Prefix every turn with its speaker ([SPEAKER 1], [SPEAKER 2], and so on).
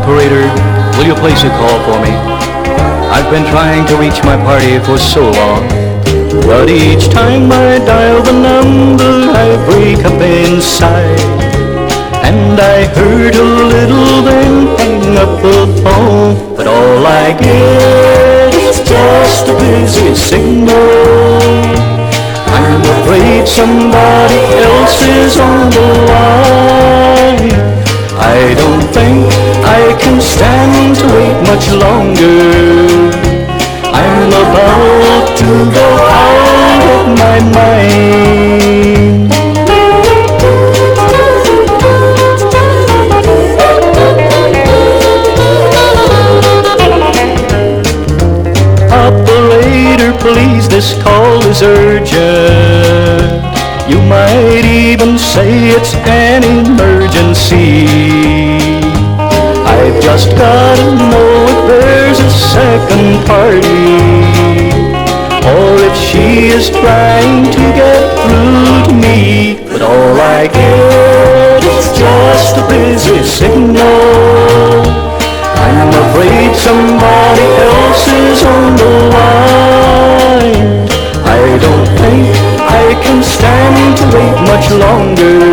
[SPEAKER 1] Operator, will you place a call for me? I've been trying to reach my party for so long, but each time I dial the number I break up inside. And I heard a little then hang up the phone, but all I get is just a busy signal. I'm afraid somebody else is on the line. I don't think I can stand to wait much longer. I'm about to go out of my mind. Operator, please, this call is urgent. You might even say it's an emergency. I've just gotta know if there's a second party, or if she is trying to get through to me. But all I get is just a busy signal. I'm afraid somebody else is on the line. I don't think I can stand to wait much longer.